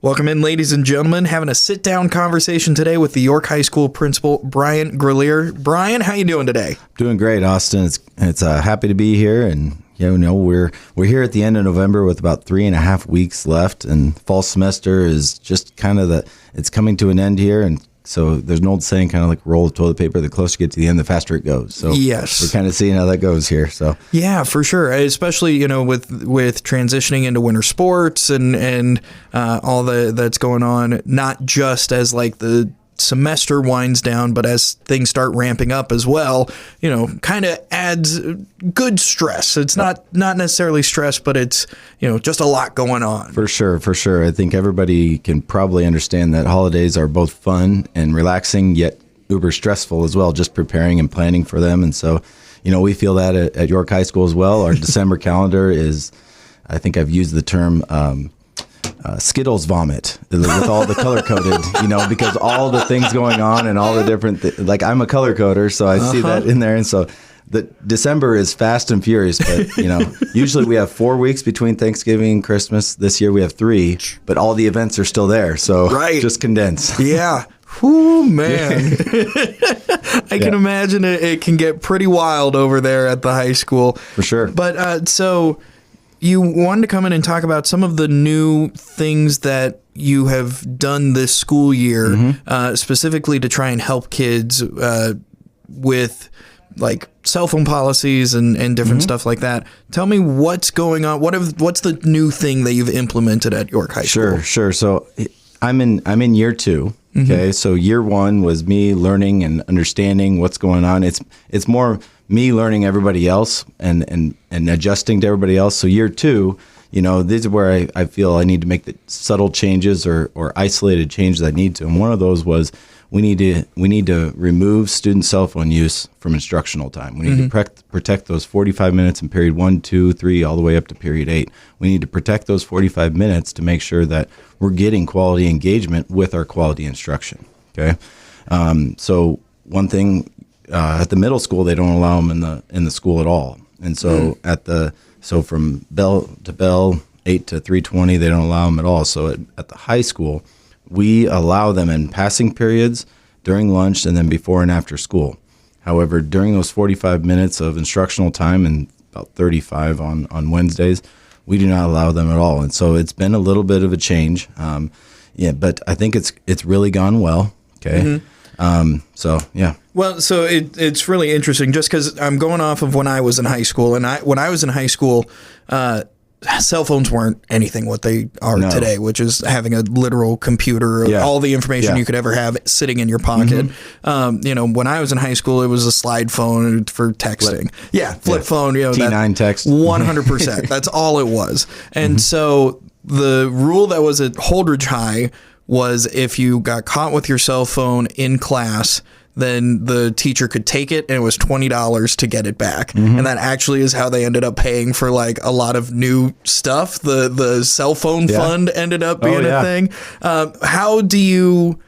Welcome in, ladies and gentlemen. Having a sit-down conversation today with the York High School principal, Brian Gralheer. Brian, how you doing today? Doing great, Austin. It's happy to be here, and we're here at the end of November with about 3.5 weeks left, and fall semester is just kind of it's coming to an end here, and so there's an old saying, kind of like roll of toilet paper. The closer you get to the end, the faster it goes. So yes, we're kind of seeing how that goes here. So yeah, for sure. Especially with transitioning into winter sports and all that's going on, not just as like the semester winds down, but as things start ramping up as well, kind of adds good stress. It's not necessarily stress, but it's, just a lot going on. For sure. I think everybody can probably understand that holidays are both fun and relaxing, yet uber stressful as well, just preparing and planning for them. And so, we feel that at York High School as well. Our December calendar is, I think I've used the term, Skittles vomit with all the color coded, because all the things going on and all the different like I'm a color coder, so I see that in there. And so the December is fast and furious, but usually we have 4 weeks between Thanksgiving and Christmas. This year we have 3, but all the events are still there. So just condense. Yeah. Whoo, man. I can imagine it can get pretty wild over there at the high school. For sure. But so you wanted to come in and talk about some of the new things that you have done this school year, specifically to try and help kids with like cell phone policies and different stuff like that. Tell me what's going on. What's the new thing that you've implemented at York High School? Sure. So I'm in year 2. Okay. So year 1 was me learning and understanding what's going on. It's more me learning everybody else and adjusting to everybody else. So year 2, these are where I feel I need to make the subtle changes or isolated changes I need to. And one of those was we need to remove student cell phone use from instructional time. We need to protect those 45 minutes in period 1, 2, 3, all the way up to period 8. We need to protect those 45 minutes to make sure that we're getting quality engagement with our quality instruction. Okay. So one thing, at the middle school, they don't allow them in the school at all. And so from bell to bell, 8 to 3:20, they don't allow them at all. So at the high school, we allow them in passing periods, during lunch, and then before and after school. However, during those 45 minutes of instructional time and about 35 on Wednesdays, we do not allow them at all. And so it's been a little bit of a change. But I think it's really gone well. Okay. So yeah. Well, so it's really interesting just because I'm going off of when I was in high school, and when I was in high school, cell phones weren't anything what they are today, which is having a literal computer of all the information you could ever have sitting in your pocket. When I was in high school, it was a slide phone for texting. Flip phone. T9 text. 100%. That's all it was. And so the rule that was at Holdridge High was if you got caught with your cell phone in class, then the teacher could take it, and it was $20 to get it back. And that actually is how they ended up paying for like a lot of new stuff. The cell phone fund ended up being a thing. How do you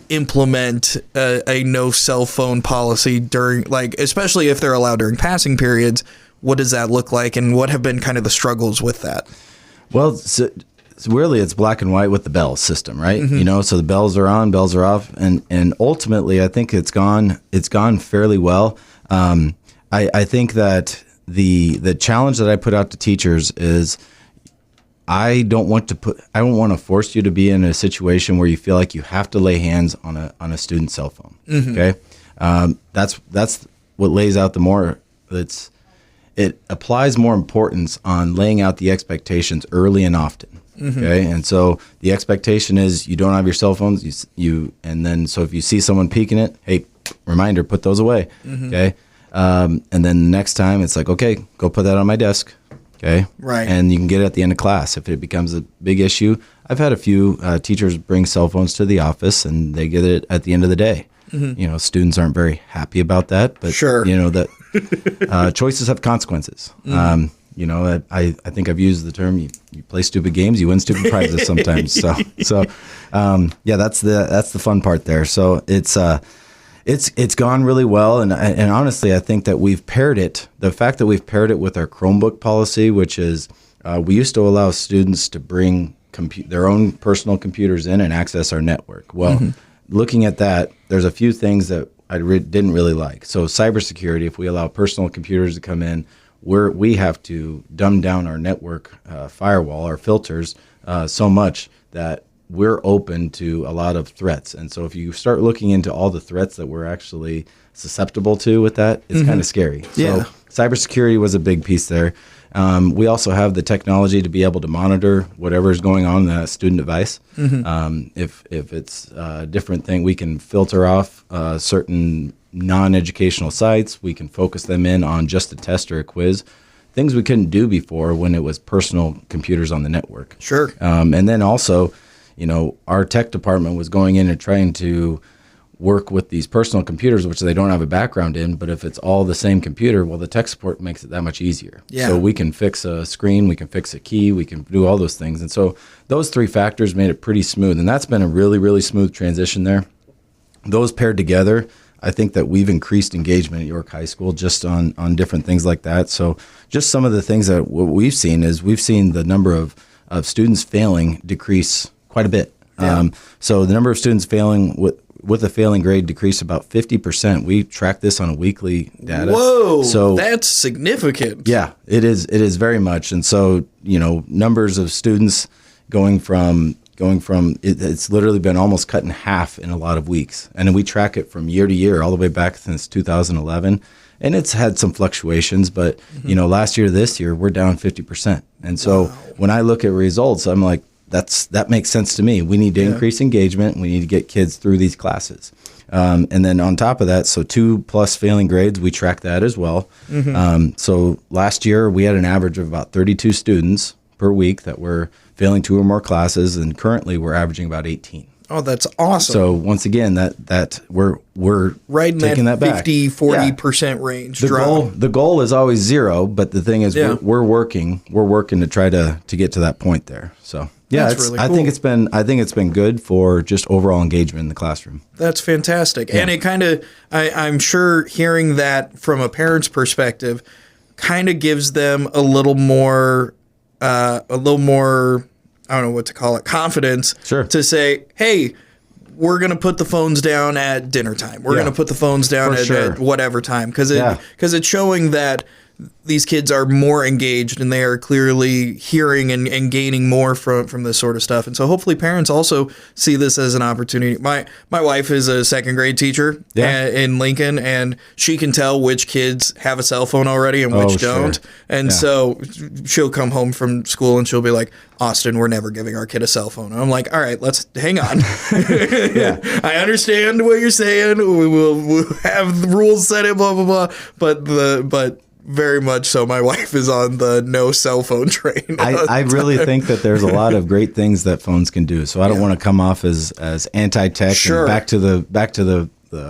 implement a no cell phone policy during, like, especially if they're allowed during passing periods? What does that look like, and what have been kind of the struggles with that? Well, so really, it's black and white with the bell system, right? So the bells are on, bells are off, and ultimately, I think it's gone fairly well. I think that the challenge that I put out to teachers is I don't want to force you to be in a situation where you feel like you have to lay hands on a student's cell phone. Okay, that's what lays out the more. It applies more importance on laying out the expectations early and often. Okay, and so the expectation is you don't have your cell phones. So if you see someone peeking it, hey, reminder, put those away. Okay, and then the next time it's like, okay, go put that on my desk. Okay, right, and you can get it at the end of class if it becomes a big issue. I've had a few teachers bring cell phones to the office, and they get it at the end of the day. Students aren't very happy about that, but that choices have consequences. I think I've used the term, you play stupid games, you win stupid prizes sometimes. So that's the fun part there. So it's gone really well. And honestly, I think that we've paired it, the fact that we've paired it with our Chromebook policy, which is we used to allow students to bring their own personal computers in and access our network. Well, looking at that, there's a few things that I didn't really like. So cybersecurity, if we allow personal computers to come in, we have to dumb down our network firewall, our filters, so much that we're open to a lot of threats. And so if you start looking into all the threats that we're actually susceptible to with that, it's kind of scary. Yeah. So cybersecurity was a big piece there. We also have the technology to be able to monitor whatever is going on in that student device. If it's a different thing, we can filter off certain non-educational sites. We can focus them in on just a test or a quiz. Things we couldn't do before when it was personal computers on the network. Sure. And then also, our tech department was going in and trying to work with these personal computers, which they don't have a background in, but if it's all the same computer, well, the tech support makes it that much easier. Yeah. So we can fix a screen, we can fix a key, we can do all those things. And so those three factors made it pretty smooth. And that's been a really, really smooth transition there. Those paired together, I think that we've increased engagement at York High School just on different things like that. So just some of the things that what we've seen is we've seen the number of students failing decrease quite a bit. Yeah. So the number of students failing with a failing grade decreased about 50%. We track this on a weekly data. Whoa, so that's significant. Yeah, it is. It is very much. And so, numbers of students going from it's literally been almost cut in half in a lot of weeks. And then we track it from year to year, all the way back since 2011. And it's had some fluctuations, but last year to this year, we're down 50%. And so when I look at results, I'm like, that makes sense to me. We need to increase engagement. We need to get kids through these classes. And then on top of that, so 2+ failing grades, we track that as well. So last year we had an average of about 32 students per week that were failing 2 or more classes, and currently we're averaging about 18. Oh, that's awesome. So once again, that we're right in taking that back. 50-40% range. The goal is always 0, but the thing is we're working to try to get to that point there. So that's really cool. I think it's been good for just overall engagement in the classroom. That's fantastic. And it kind of, I'm sure hearing that from a parent's perspective kind of gives them a little more, I don't know what to call it, confidence to say, hey, we're going to put the phones down at dinner time. We're going to put the phones down at whatever time. Because it's showing that these kids are more engaged and they are clearly hearing and gaining more from this sort of stuff. And so hopefully parents also see this as an opportunity. My wife is a second grade teacher in Lincoln, and she can tell which kids have a cell phone already and which don't. And so she'll come home from school and she'll be like, Austin, we're never giving our kid a cell phone. And I'm like, all right, let's hang on. I understand what you're saying. We'll have the rules set in, blah, blah, blah. But very much so, my wife is on the no cell phone train. I really think that there's a lot of great things that phones can do. So I don't want to come off as anti-tech and back to the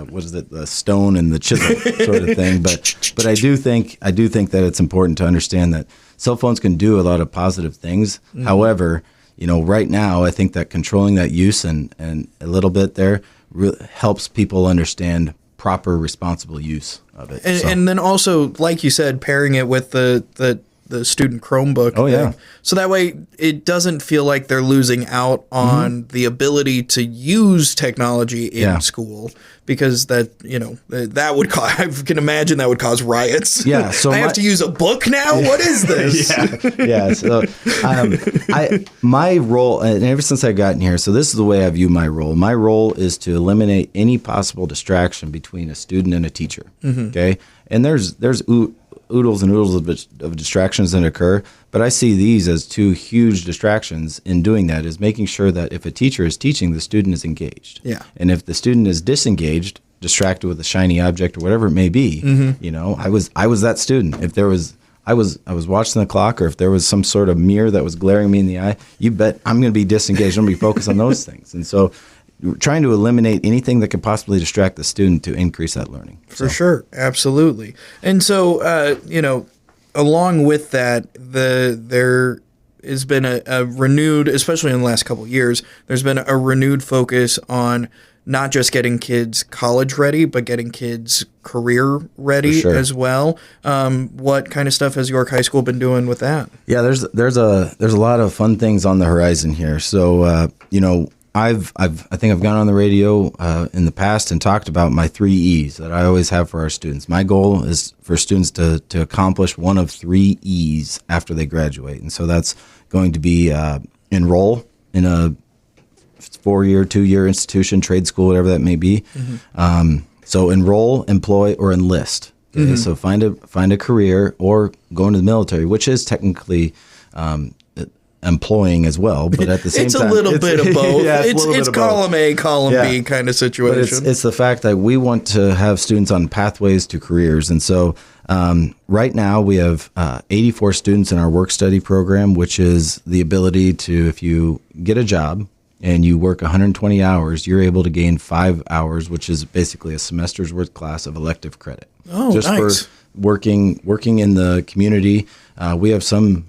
what is it, the stone and the chisel sort of thing. But I do think that it's important to understand that cell phones can do a lot of positive things. However, right now I think that controlling that use and a little bit there really helps people understand proper, responsible use of it. And then also, like you said, pairing it with the student Chromebook thing. So that way it doesn't feel like they're losing out on the ability to use technology in school, because that would cause, I can imagine that would cause riots. Yeah. So I have to use a book now? What is this? So my role, and ever since I got in here, so this is the way I view my role. My role is to eliminate any possible distraction between a student and a teacher. Okay. And there's oodles and oodles of distractions that occur, but I see these as 2 huge distractions in doing that, is making sure that if a teacher is teaching, the student is engaged. Yeah. And if the student is disengaged, distracted with a shiny object or whatever it may be, I was that student. If there was I was watching the clock, or if there was some sort of mirror that was glaring me in the eye, you bet I'm going to be disengaged. I'm going to be focused on those things. And so trying to eliminate anything that could possibly distract the student to increase that learning. For sure. Absolutely. And so, along with that, there has been a renewed, especially in the last couple of years, there's been a renewed focus on not just getting kids college ready, but getting kids career ready sure. as well. What kind of stuff has York High School been doing with that? Yeah, there's a lot of fun things on the horizon here. So I think I've gone on the radio in the past and talked about my 3 E's that I always have for our students. My goal is for students to accomplish one of 3 E's after they graduate, and so that's going to be enroll in a 4-year, 2-year institution, trade school, whatever that may be. So enroll, employ, or enlist. Okay? So find a career or go into the military, which is technically employing as well, but at the same it's time, a little bit of both. Yeah, it's column A, column B kind of situation. But it's the fact that we want to have students on pathways to careers. And so right now we have 84 students in our work study program, which is the ability to, if you get a job and you work 120 hours, you're able to gain 5 hours, which is basically a semester's worth class of elective credit. Oh, just nice. for working in the community. We have some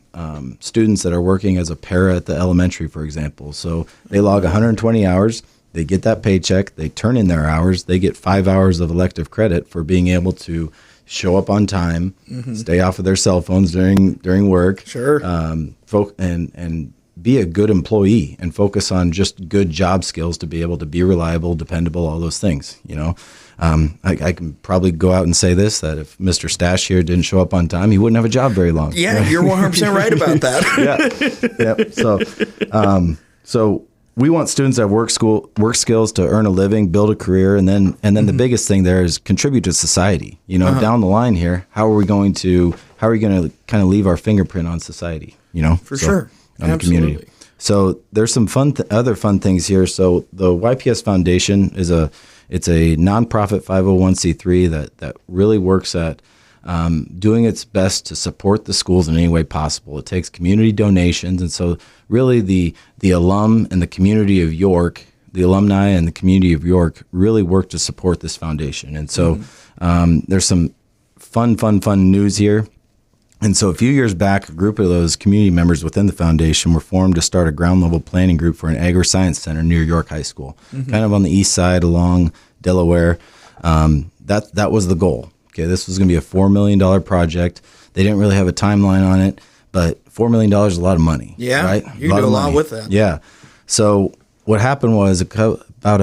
students that are working as a para at the elementary, for example. So they log 120 hours, they get that paycheck, they turn in their hours, they get 5 hours of elective credit for being able to show up on time, stay off of their cell phones during work, Sure. And be a good employee and focus on just good job skills to be able to be reliable, dependable, all those things. I can probably go out and say this, that if Mr. Stash here didn't show up on time, he wouldn't have a job very long. Yeah, you're 100% right about that. Yeah. So we want students that have work skills to earn a living, build a career, and then the biggest thing there is contribute to society. Down the line here, how are we going to kind of leave our fingerprint on society? For sure. On the community. So there's some other fun things here. So the YPS Foundation it's a nonprofit 501c3 that really works at doing its best to support the schools in any way possible. It takes community donations, and so really the alum and the community of York, the alumni and the community of York really work to support this foundation. And so there's some fun news here. And so a few years back, a group of those community members within the foundation were formed to start a ground-level planning group for an agri-science center near York High School, kind of on the east side along Delaware. That was the goal. Okay, this was going to be a $4 million project. They didn't really have a timeline on it, but $4 million is a lot of money. Yeah, right? You can do a lot with that. Yeah. So what happened was about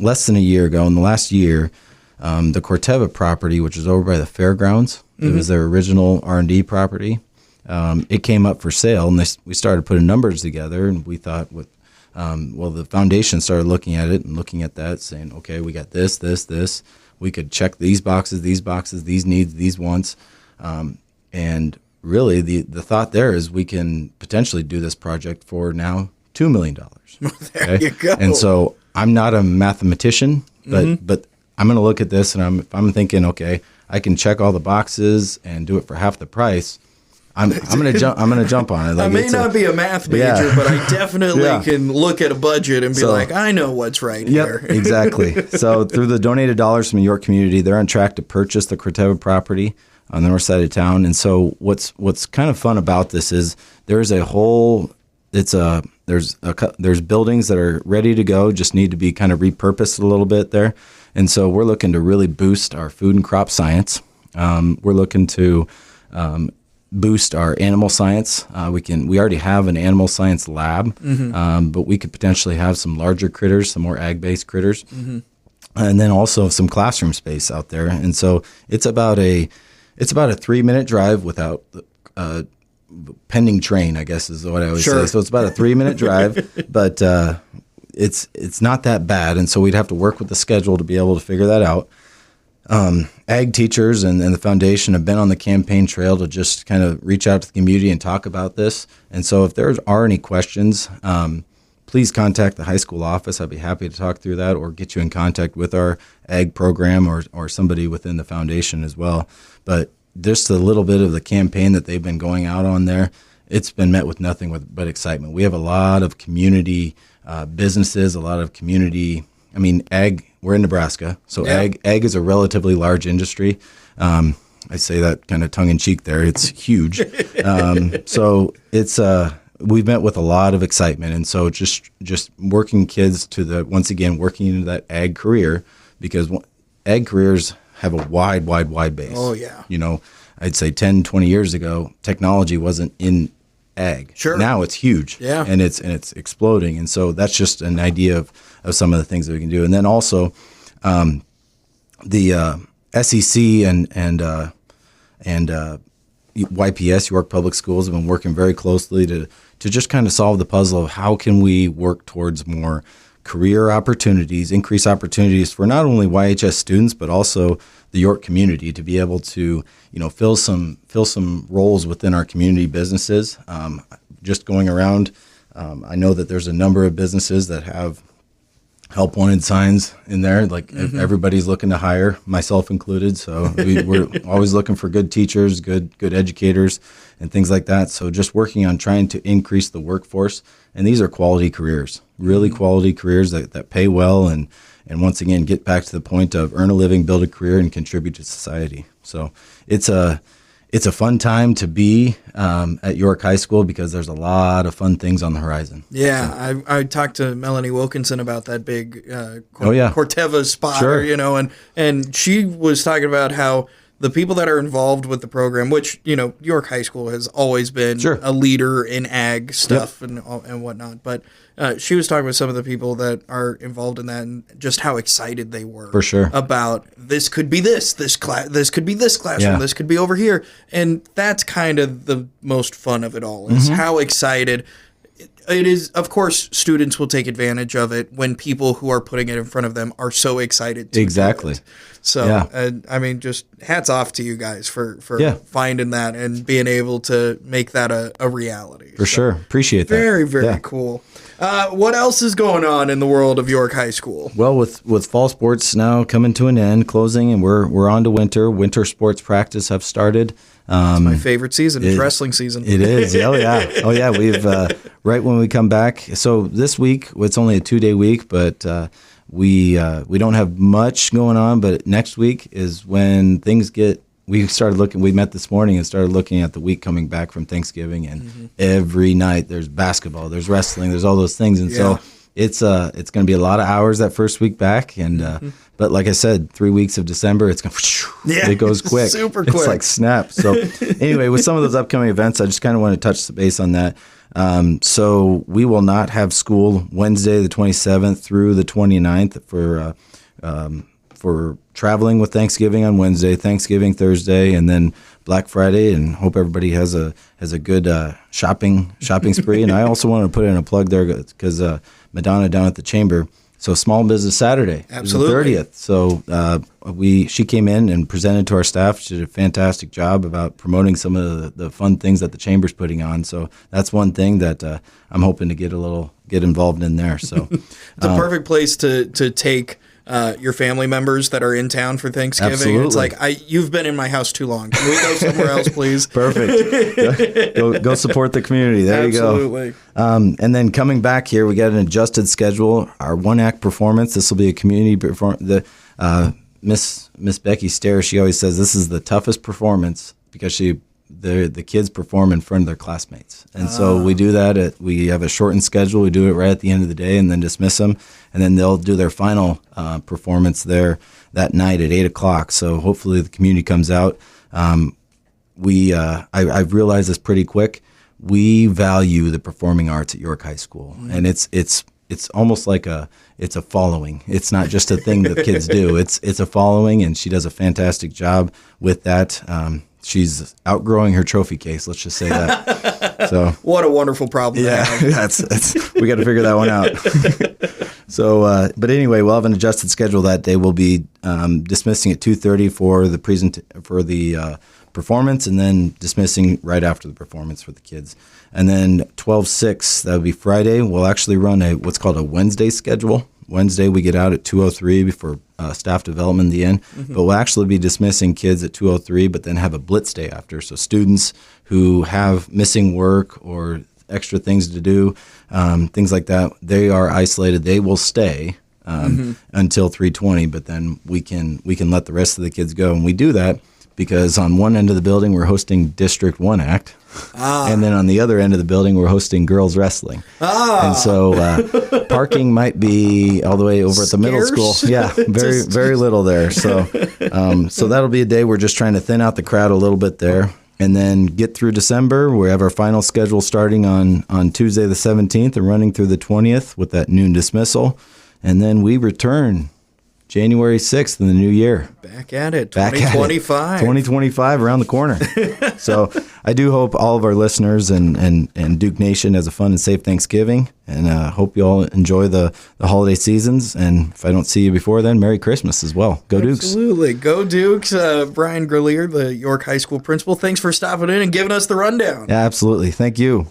less than a year ago, in the last year, the Corteva property, which is over by the fairgrounds, it was their original R&D property. It came up for sale, and we started putting numbers together, and we thought, the foundation started looking at it and looking at that, saying, okay, we got this. We could check these boxes, these needs, these wants. And really, the thought there is we can potentially do this project for now $2 million. There you go. And so I'm not a mathematician, but I'm going to look at this, and I'm thinking, okay, I can check all the boxes and do it for half the price. I'm going to jump on it. Like, I may not be a math major, but I definitely can look at a budget and be like, I know what's right here. Exactly. So through the donated dollars from the York community, they're on track to purchase the Corteva property on the north side of town. And so what's kind of fun about this is there's buildings that are ready to go, just need to be kind of repurposed a little bit there. And so we're looking to really boost our food and crop science. We're looking to boost our animal science. We already have an animal science lab, but we could potentially have some larger critters, some more ag-based critters, and then also some classroom space out there. And so it's about a 3-minute drive without pending train, I guess is what I would say. So it's about a 3-minute drive, but it's not that bad. And so we'd have to work with the schedule to be able to figure that out. Ag teachers and the foundation have been on the campaign trail to just kind of reach out to the community and talk about this. And so if there are any questions, please contact the high school office. I'd be happy to talk through that or get you in contact with our ag program or somebody within the foundation as well. But just a little bit of the campaign that they've been going out on there, it's been met with nothing but excitement. We have a lot of community businesses, a lot of community, ag, we're in Nebraska, so ag is a relatively large industry. I say that kind of tongue in cheek there. It's huge. So it's we've met with a lot of excitement. And so just working kids to once again, working into that ag career, because ag careers have a wide base. Oh, yeah. I'd say 10, 20 years ago, technology wasn't in ag. Sure. Now it's huge. Yeah. And it's exploding. And so that's just an idea of some of the things that we can do. And then also the SEC and YPS, York Public Schools, have been working very closely to just kind of solve the puzzle of how can we work towards more career opportunities, increase opportunities for not only YHS students, but also the York community to be able to, fill some roles within our community businesses. Just going around, I know that there's a number of businesses that have help wanted signs in there. Like everybody's looking to hire, myself included. So we're always looking for good teachers, good educators, and things like that. So just working on trying to increase the workforce. And these are quality careers, really quality careers that pay well. And once again, get back to the point of earn a living, build a career, and contribute to society. So it's a fun time to be at York High School because there's a lot of fun things on the horizon. Yeah, so. I talked to Melanie Wilkinson about that big Corteva spot, sure. And she was talking about how the people that are involved with the program, which, York High School has always been a leader in ag stuff and whatnot. But she was talking with some of the people that are involved in that and just how excited they were for sure about this could be this could be this classroom, this could be over here. And that's kind of the most fun of it all is how excited it is. Of course, students will take advantage of it when people who are putting it in front of them are so excited to do it. So, just hats off to you guys for finding that and being able to make that a reality. For sure. Appreciate that. Very, very cool. What else is going on in the world of York High School? Well, with fall sports now coming to an end, closing, and we're on to winter. Winter sports practice have started. It's my favorite season. It's wrestling season. It is. Oh yeah. We've right when we come back. So this week, it's only a 2-day week, but we don't have much going on. But next week is when things get. We started looking. We met this morning and started looking at the week coming back from Thanksgiving, and every night there's basketball, there's wrestling, there's all those things, and so it's going to be a lot of hours that first week back, and but like I said, 3 weeks of December, it goes quick, super quick, it's like snap. So anyway, with some of those upcoming events, I just kind of want to touch the base on that. So we will not have school Wednesday the 27th through the 29th for traveling with Thanksgiving on Wednesday, Thanksgiving Thursday, and then Black Friday. And hope everybody has a good shopping spree. And I also want to put in a plug there because Madonna down at the Chamber. So Small Business Saturday, absolutely, the 30th. So she came in and presented to our staff. She did a fantastic job about promoting some of the fun things that the Chamber's putting on. So that's one thing that I'm hoping to get involved in there. So it's a perfect place to take your family members that are in town for Thanksgiving. Absolutely. It's like, you've been in my house too long. Can we go somewhere else, please? Perfect. Go support the community. There Absolutely. You go. And then coming back here, we got an adjusted schedule. Our one-act performance. This will be a community performance. Miss Becky Stair, she always says this is the toughest performance because the kids perform in front of their classmates. And so we do that. We have a shortened schedule. We do it right at the end of the day and then dismiss them. And then they'll do their final performance there that night at 8 o'clock. So hopefully the community comes out. I've realized this pretty quick. We value the performing arts at York High School. And it's almost like it's a following. It's not just a thing that kids do. It's a following, and she does a fantastic job with that. She's outgrowing her trophy case. Let's just say that. So what a wonderful problem. Yeah, that's we got to figure that one out. So, but anyway, we'll have an adjusted schedule that day. We'll be dismissing at 2:30 for the performance, and then dismissing right after the performance for the kids. And then 12/6, that would be Friday. We'll actually run what's called a Wednesday schedule. Wednesday we get out at 2:03 for staff development in the end, but we'll actually be dismissing kids at 2:03, but then have a blitz day after. So students who have missing work or extra things to do, things like that, they are isolated. They will stay until 3:20, but then we can let the rest of the kids go. And we do that because on one end of the building we're hosting District 1 Act. And then on the other end of the building, we're hosting girls wrestling. And so parking might be all the way over at the middle school. Yeah, very little there. So so that'll be a day we're just trying to thin out the crowd a little bit there. And then get through December. We have our final schedule starting on Tuesday the 17th and running through the 20th with that noon dismissal. And then we return January 6th in the new year. Back at it, 2025. 2025 around the corner. So I do hope all of our listeners and Duke Nation has a fun and safe Thanksgiving. And hope you all enjoy the holiday seasons. And if I don't see you before then, Merry Christmas as well. Go Dukes. Absolutely. Go Dukes. Brian Gralheer, the York High School principal, thanks for stopping in and giving us the rundown. Yeah, absolutely. Thank you.